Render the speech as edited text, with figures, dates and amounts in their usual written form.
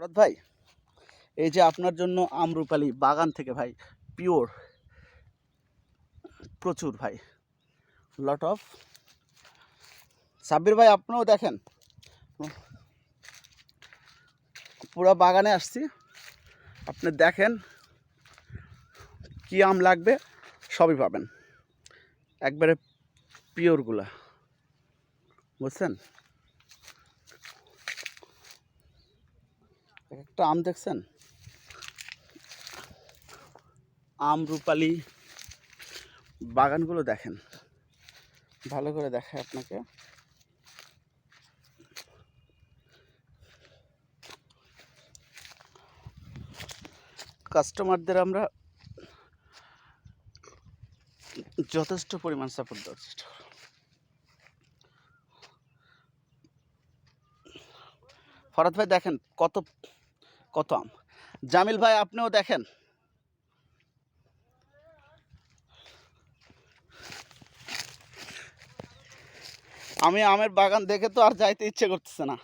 ভরত ভাই, এই যে আপনার জন্য আম্রপালি বাগান থেকে ভাই, পিওর, প্রচুর ভাই, লট অফ। সাব্বির ভাই আপনিও দেখেন, পুরো বাগানে আসছি, আপনি দেখেন কি আম লাগবে সবই পাবেন, একবারে পিওরগুলা, বুঝছেন? একটা আম দেখছেন, আম্রপালি বাগানগুলো দেখেন, ভালো করে দেখায় আপনাকে। কাস্টমারদের আমরা যথেষ্ট পরিমাণ সাপোর্ট দেওয়ার চেষ্টা করব। ফরাদ ভাই দেখেন কত কত আম। জামিল ভাই আপনিও দেখেন, আমি আমের বাগান দেখে তো আর যাইতে ইচ্ছে করতেছে না।